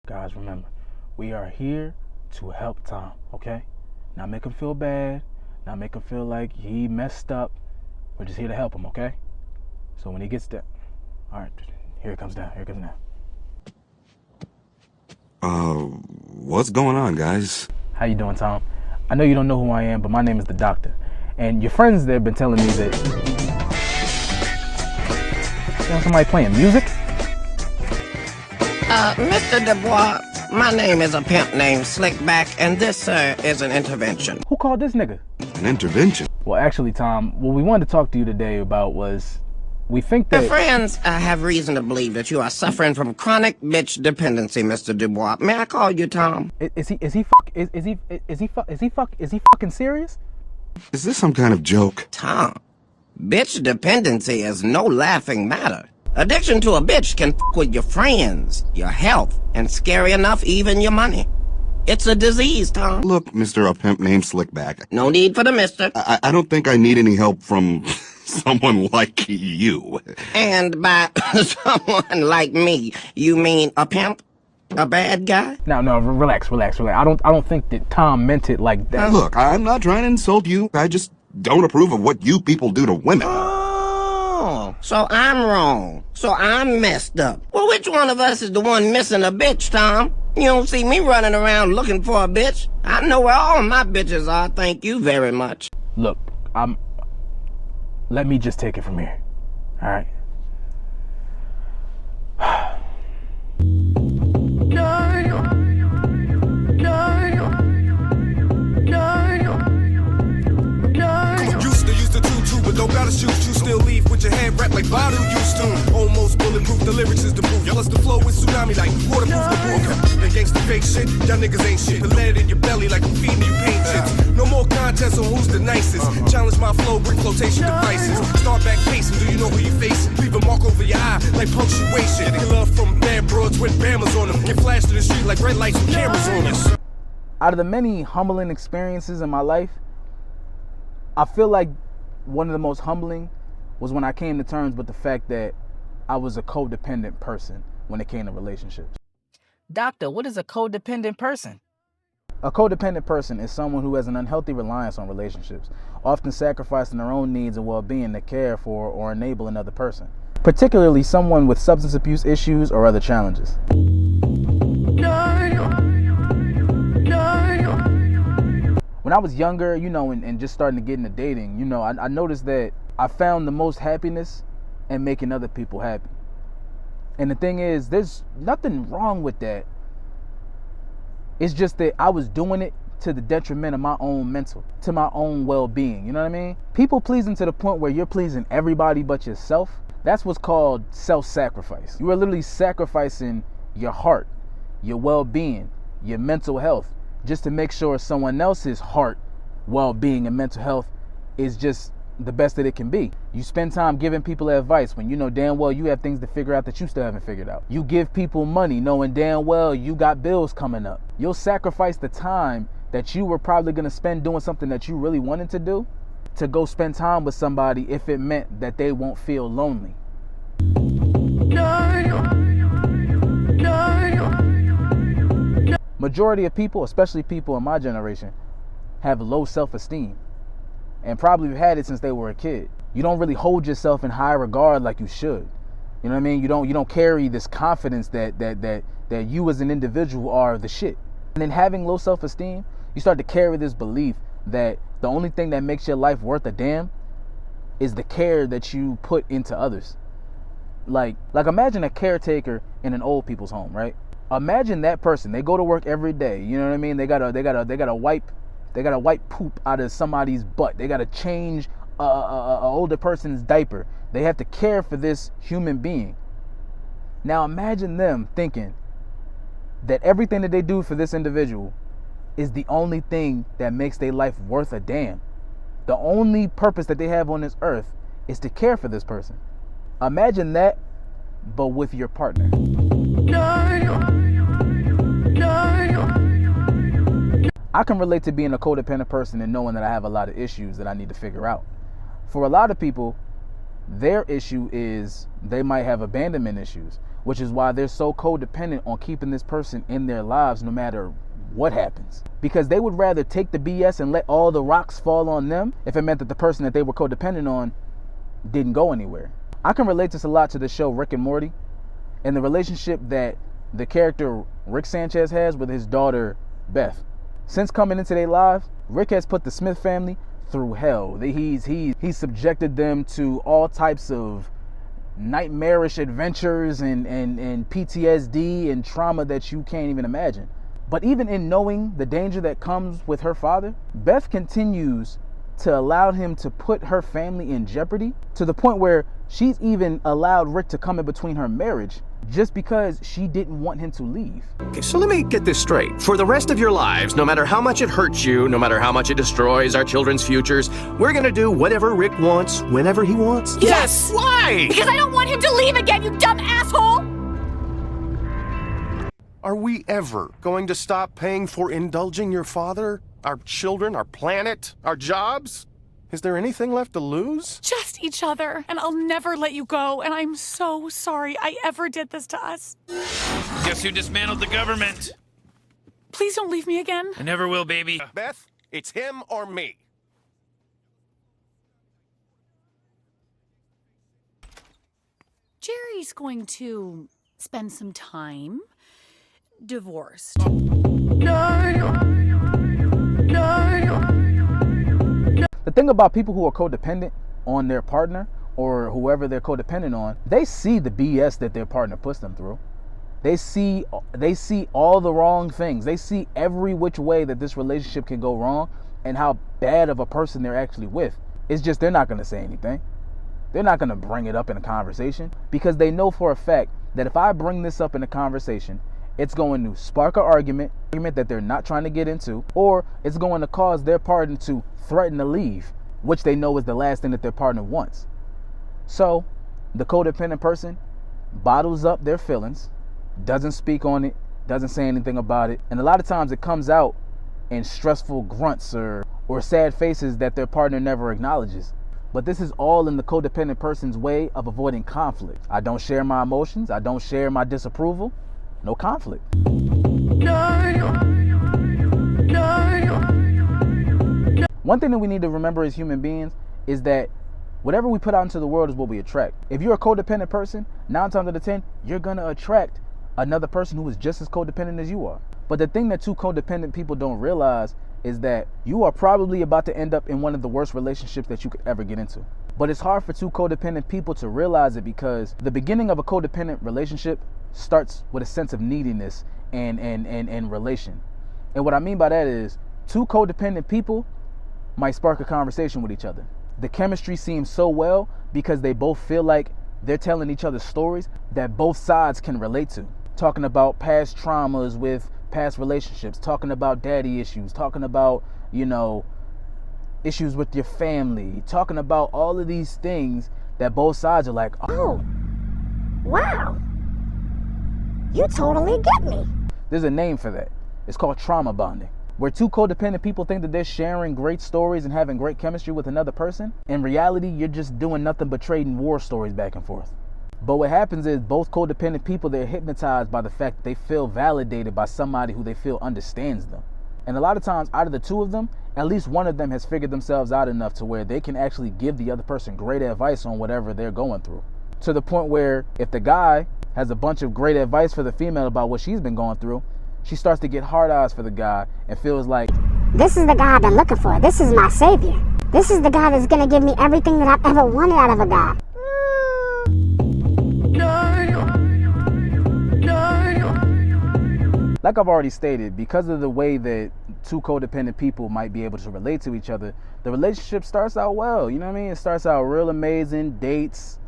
Guys, remember, we are here to help Tom, okay? Not make him feel bad, not make him feel like he messed up. We're just here to help him, okay? So when he gets there, all right, here it comes down, here it comes down. What's going on, guys? How you doing, Tom? I know you don't know who I am, but my name is the Doctor. And your friends there have been telling me that... You know, somebody playing music? Mr. Dubois, my name is a pimp named Slickback, and this, sir, is an intervention. Who called this nigga? An intervention? Well, actually, Tom, what we wanted to talk to you today about was... We think that... Your friends have reason to believe that you are suffering from chronic bitch dependency, Mr. Dubois. May I call you Tom? Is he fucking serious? Is this some kind of joke? Tom, bitch dependency is no laughing matter. Addiction to a bitch can fuck with your friends, your health, and scary enough, even your money. It's a disease, Tom. Look, Mr. A Pimp named Slickback. No need for the mister. I don't think I need any help from someone like you. And by someone like me, you mean a pimp? A bad guy? No, relax. I don't think that Tom meant it like that. Look, I'm not trying to insult you. I just don't approve of what you people do to women. Oh, so I'm wrong. So I'm messed up. Well, which one of us is the one missing a bitch, Tom? You don't see me running around looking for a bitch. I know where all my bitches are, thank you very much. Look, let me just take it from here. All right? Used to tutu, but don't gotta shoot you. Still leave with your head wrapped like Badu used to. Almost bulletproof, the lyrics is the proof. Plus the flow is tsunami like waterproof the roof. And gangsta fake shit, y'all niggas ain't shit. The lead in your belly like I'm feeding you paint chips. No more contests on who's the nicest. Challenge my flow, brick flotation devices. Start back pacing, do you know who you facing? Leave a mark over your eye like punctuation. Get love from bad broads with bammers on them. Get flashed in the street like red lights with cameras on us. Out of the many humbling experiences in my life, I feel like one of the most humbling was when I came to terms with the fact that I was a codependent person when it came to relationships. Doctor, what is a codependent person? A codependent person is someone who has an unhealthy reliance on relationships, often sacrificing their own needs and well-being to care for or enable another person, particularly someone with substance abuse issues or other challenges. When I was younger, and just starting to get into dating, I noticed that I found the most happiness in making other people happy. And the thing is, there's nothing wrong with that. It's just that I was doing it to the detriment of my own mental, to my own well-being. You know what I mean? People pleasing to the point where you're pleasing everybody but yourself. That's what's called self-sacrifice. You are literally sacrificing your heart, your well-being, your mental health, just to make sure someone else's heart, well-being, and mental health is just the best that it can be. You spend time giving people advice when you know damn well you have things to figure out that you still haven't figured out. You give people money knowing damn well you got bills coming up. You'll sacrifice the time that you were probably going to spend doing something that you really wanted to do to go spend time with somebody if it meant that they won't feel lonely. Majority of people, especially people in my generation, have low self-esteem and probably have had it since they were a kid. You don't really hold yourself in high regard like you should. You know what I mean? You don't carry this confidence that you as an individual are the shit. And then having low self-esteem, you start to carry this belief that the only thing that makes your life worth a damn is the care that you put into others. Like imagine a caretaker in an old people's home, right? Imagine that person. They go to work every day. You know what I mean? They gotta wipe poop out of somebody's butt. They gotta change a older person's diaper. They have to care for this human being. Now imagine them thinking that everything that they do for this individual is the only thing that makes their life worth a damn. The only purpose that they have on this earth is to care for this person. Imagine that, but with your partner. I can relate to being a codependent person and knowing that I have a lot of issues that I need to figure out. For a lot of people, Their issue is they might have abandonment issues, which is why they're so codependent on keeping this person in their lives no matter what happens. Because they would rather take the BS and let all the rocks fall on them if it meant that the person that they were codependent on didn't go anywhere. I can relate this a lot to the show Rick and Morty and the relationship that the character Rick Sanchez has with his daughter Beth. Since coming into their lives, Rick has put the Smith family through hell. He's subjected them to all types of nightmarish adventures and PTSD and trauma that you can't even imagine. But even in knowing the danger that comes with her father, Beth continues to allow him to put her family in jeopardy to the point where she's even allowed Rick to come in between her marriage just because she didn't want him to leave. Okay, so let me get this straight. For the rest of your lives, no matter how much it hurts you, no matter how much it destroys our children's futures, we're gonna do whatever Rick wants, whenever he wants? Yes! Why? Because I don't want him to leave again, you dumb asshole! Are we ever going to stop paying for indulging your father, our children, our planet, our jobs? Is there anything left to lose? Just each other, and I'll never let you go, and I'm so sorry I ever did this to us. Guess who dismantled the government? Please don't leave me again. I never will, baby. Beth, it's him or me. Jerry's going to spend some time divorced. The thing about people who are codependent on their partner or whoever they're codependent on, they see the BS that their partner puts them through. They see all the wrong things. They see every which way that this relationship can go wrong and how bad of a person they're actually with. It's just they're not going to say anything. They're not going to bring it up in a conversation because they know for a fact that if I bring this up in a conversation, it's going to spark an argument that they're not trying to get into, or it's going to cause their partner to threaten to leave, which they know is the last thing that their partner wants. So the codependent person bottles up their feelings, doesn't speak on it, doesn't say anything about it, and a lot of times it comes out in stressful grunts or sad faces that their partner never acknowledges. But this is all in the codependent person's way of avoiding conflict. I don't share my emotions, I don't share my disapproval, no conflict. One thing that we need to remember as human beings is that whatever we put out into the world is what we attract. If you're a codependent person, 9 times out of 10, you're going to attract another person who is just as codependent as you are. But the thing that two codependent people don't realize is that you are probably about to end up in one of the worst relationships that you could ever get into. But it's hard for two codependent people to realize it because the beginning of a codependent relationship starts with a sense of neediness and relation. And what I mean by that is two codependent people might spark a conversation with each other. The chemistry seems so well because they both feel like they're telling each other stories that both sides can relate to. Talking about past traumas with past relationships, talking about daddy issues, talking about, issues with your family, talking about all of these things that both sides are like, oh, wow, you totally get me. There's a name for that. It's called trauma bonding. Where two codependent people think that they're sharing great stories and having great chemistry with another person, in reality, you're just doing nothing but trading war stories back and forth. But what happens is both codependent people, they're hypnotized by the fact that they feel validated by somebody who they feel understands them. And a lot of times, out of the two of them, at least one of them has figured themselves out enough to where they can actually give the other person great advice on whatever they're going through. To the point where if the guy has a bunch of great advice for the female about what she's been going through, she starts to get hard eyes for the guy and feels like, this is the guy I've been looking for. This is my savior. This is the guy that's going to give me everything that I've ever wanted out of a guy. Like I've already stated, because of the way that two codependent people might be able to relate to each other, the relationship starts out well. You know what I mean? It starts out real amazing, dates,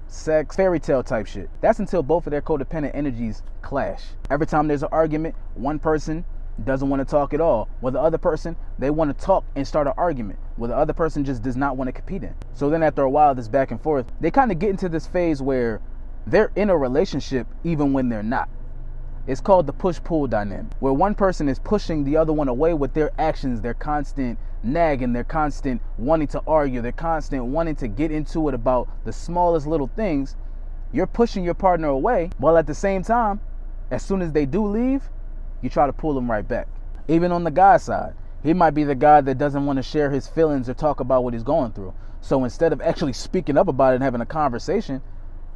sex, fairy tale type shit. That's until both of their codependent energies clash. Every time there's an argument, one person doesn't want to talk at all. While the other person, they want to talk and start an argument. While the other person just does not want to compete in. So then after a while, this back and forth, they kind of get into this phase where they're in a relationship even when they're not. It's called the push-pull dynamic, where one person is pushing the other one away with their actions, their constant nagging, their constant wanting to argue, their constant wanting to get into it about the smallest little things. You're pushing your partner away, while at the same time, as soon as they do leave, you try to pull them right back. Even on the guy side, he might be the guy that doesn't want to share his feelings or talk about what he's going through. So instead of actually speaking up about it and having a conversation,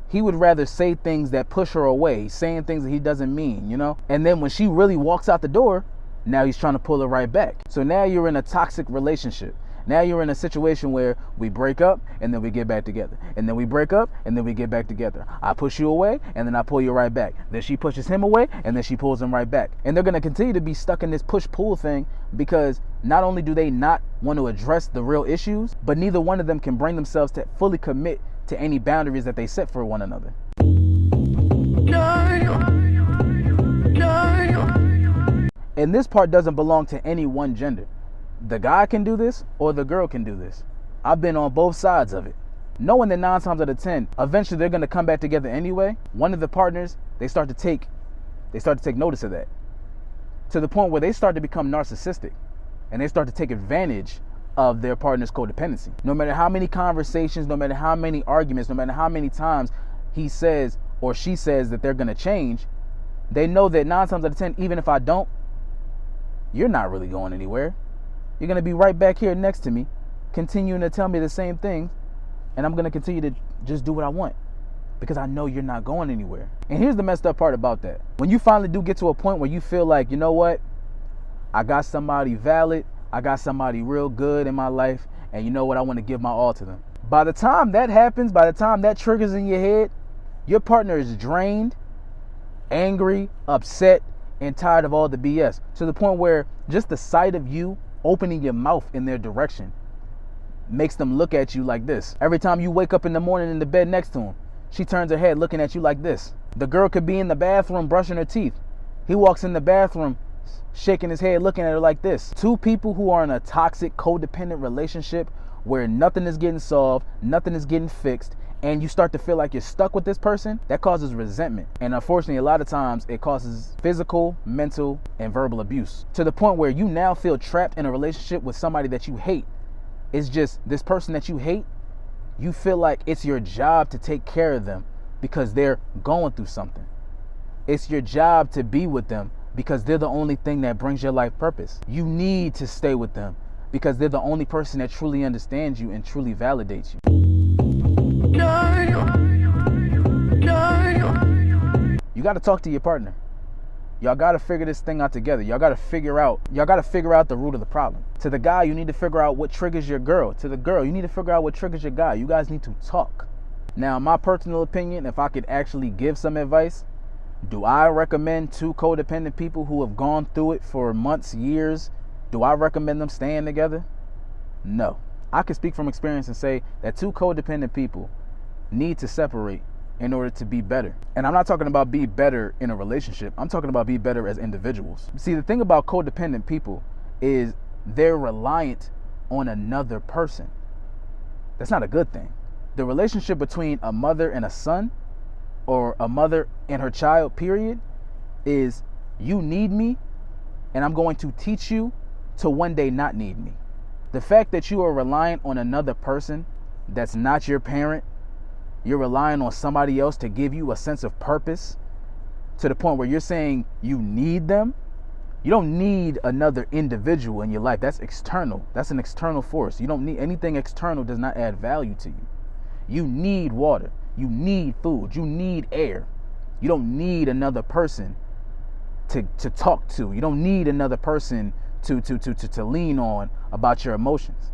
he would rather say things that push her away, saying things that he doesn't mean, you know? And then when she really walks out the door, now he's trying to pull her right back. So now you're in a toxic relationship. Now you're in a situation where we break up and then we get back together. And then we break up and then we get back together. I push you away and then I pull you right back. Then she pushes him away and then she pulls him right back. And they're going to continue to be stuck in this push-pull thing because not only do they not want to address the real issues, but neither one of them can bring themselves to fully commit to any boundaries that they set for one another. And this part doesn't belong to any one gender. The guy can do this or the girl can do this. I've been on both sides of it. Knowing that 9 times out of 10, eventually they're going to come back together anyway. One of the partners, they start to take notice of that, to the point where they start to become narcissistic and they start to take advantage of their partner's codependency. No matter how many conversations, no matter how many arguments, no matter how many times he says or she says that they're going to change, they know that 9 times out of 10, even if I don't, you're not really going anywhere. You're going to be right back here next to me, continuing to tell me the same things, and I'm going to continue to just do what I want because I know you're not going anywhere. And here's the messed up part about that. When you finally do get to a point where you feel like, you know what, I got somebody valid, I got somebody real good in my life, and you know what, I want to give my all to them. By the time that happens, by the time that triggers in your head, your partner is drained, angry, upset, and tired of all the BS, to the point where just the sight of you opening your mouth in their direction makes them look at you like this. Every time you wake up in the morning in the bed next to him, she turns her head looking at you like this. The girl could be in the bathroom brushing her teeth. He walks in the bathroom shaking his head looking at her like this. Two people who are in a toxic, codependent relationship where nothing is getting solved, nothing is getting fixed, and you start to feel like you're stuck with this person, that causes resentment. And unfortunately, a lot of times it causes physical, mental, and verbal abuse, to the point where you now feel trapped in a relationship with somebody that you hate. It's just this person that you hate, you feel like it's your job to take care of them because they're going through something. It's your job to be with them because they're the only thing that brings your life purpose. You need to stay with them because they're the only person that truly understands you and truly validates you. You got to talk to your partner. Y'all got to figure this thing out together. Y'all got to figure out the root of the problem. To the guy, you need to figure out what triggers your girl. To the girl, you need to figure out what triggers your guy. You guys need to talk. Now, my personal opinion, if I could actually give some advice, do I recommend two codependent people who have gone through it for months, years, do I recommend them staying together? No. I can speak from experience and say that two codependent people need to separate in order to be better. And I'm not talking about be better in a relationship. I'm talking about be better as individuals. See, the thing about codependent people is they're reliant on another person. That's not a good thing. The relationship between a mother and a son, or a mother and her child, period, is you need me and I'm going to teach you to one day not need me. The fact that you are reliant on another person that's not your parent, you're relying on somebody else to give you a sense of purpose, to the point where you're saying you need them. You don't need another individual in your life. That's external. That's an external force. You don't need anything external. Does not add value to you. You need water. You need food. You need air. You don't need another person to talk to. You don't need another person to lean on about your emotions.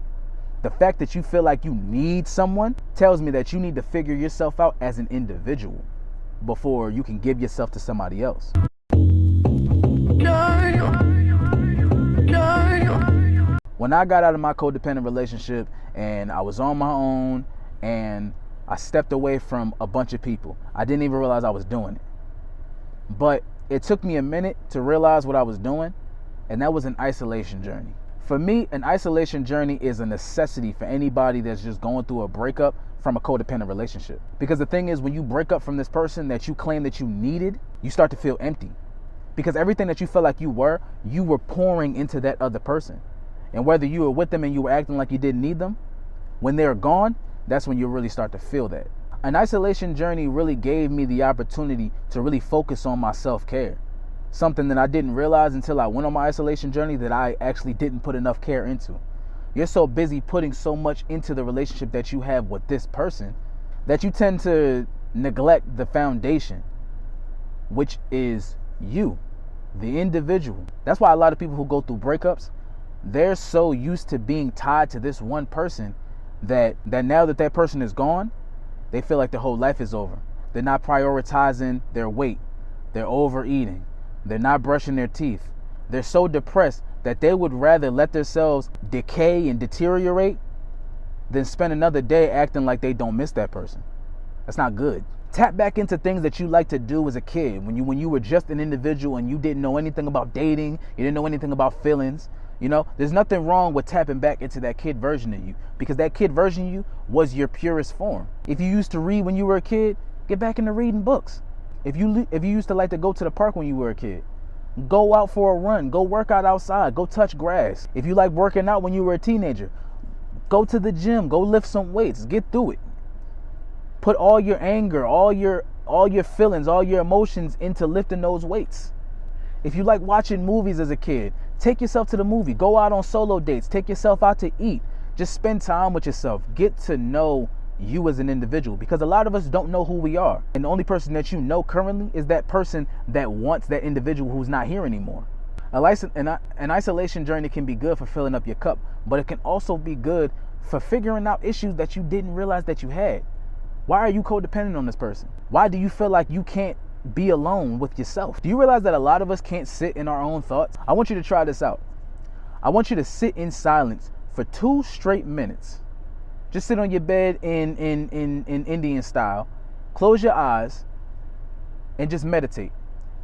The fact that you feel like you need someone tells me that you need to figure yourself out as an individual before you can give yourself to somebody else. When I got out of my codependent relationship and I was on my own and I stepped away from a bunch of people, I didn't even realize I was doing it. But it took me a minute to realize what I was doing, and that was an isolation journey. For me, an isolation journey is a necessity for anybody that's just going through a breakup from a codependent relationship. Because the thing is, when you break up from this person that you claim that you needed, you start to feel empty. Because everything that you felt like you were pouring into that other person. And whether you were with them and you were acting like you didn't need them, when they're gone, that's when you really start to feel that. An isolation journey really gave me the opportunity to really focus on my self-care. Something that I didn't realize until I went on my isolation journey that I actually didn't put enough care into. You're so busy putting so much into the relationship that you have with this person that you tend to neglect the foundation, which is you, the individual. That's why a lot of people who go through breakups, they're so used to being tied to this one person that now that that person is gone, they feel like their whole life is over. They're not prioritizing their weight. They're overeating. They're not brushing their teeth. They're so depressed that they would rather let themselves decay and deteriorate than spend another day acting like they don't miss that person. That's not good. Tap back into things that you like to do as a kid, when you were just an individual and you didn't know anything about dating, you didn't know anything about feelings. You know, there's nothing wrong with tapping back into that kid version of you, because that kid version of you was your purest form. If you used to read when you were a kid, get back into reading books. If you used to like to go to the park when you were a kid, go out for a run, go work out outside, go touch grass. If you like working out when you were a teenager, go to the gym, go lift some weights, get through it. Put all your anger, all your feelings, all your emotions into lifting those weights. If you like watching movies as a kid, take yourself to the movie, go out on solo dates, take yourself out to eat, just spend time with yourself, get to know you as an individual, because a lot of us don't know who we are. And the only person that you know currently is that person that wants that individual who's not here anymore. An isolation journey can be good for filling up your cup, but it can also be good for figuring out issues that you didn't realize that you had. Why are you codependent on this person? Why do you feel like you can't be alone with yourself? Do you realize that a lot of us can't sit in our own thoughts? I want you to try this out. I want you to sit in silence for 2 straight minutes. Just sit on your bed in Indian style. Close your eyes and just meditate.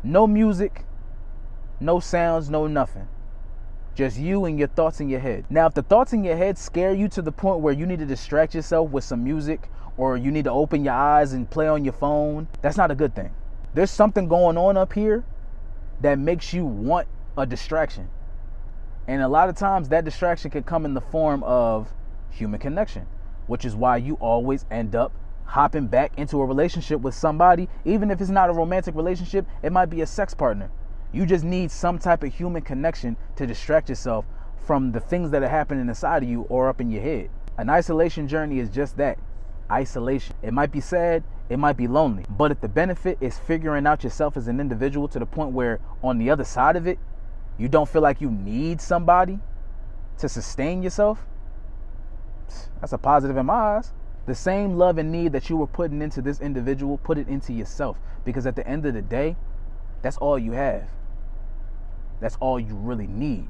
No music, no sounds, no nothing. Just you and your thoughts in your head. Now, if the thoughts in your head scare you to the point where you need to distract yourself with some music, or you need to open your eyes and play on your phone, that's not a good thing. There's something going on up here that makes you want a distraction. And a lot of times that distraction can come in the form of human connection, which is why you always end up hopping back into a relationship with somebody. Even if it's not a romantic relationship, it might be a sex partner. You just need some type of human connection to distract yourself from the things that are happening inside of you or up in your head. An isolation journey is just that, isolation. It might be sad, it might be lonely, but if the benefit is figuring out yourself as an individual to the point where on the other side of it, you don't feel like you need somebody to sustain yourself, that's a positive in my eyes. The same love and need that you were putting into this individual, put it into yourself, because at the end of the day, that's all you have. That's all you really need.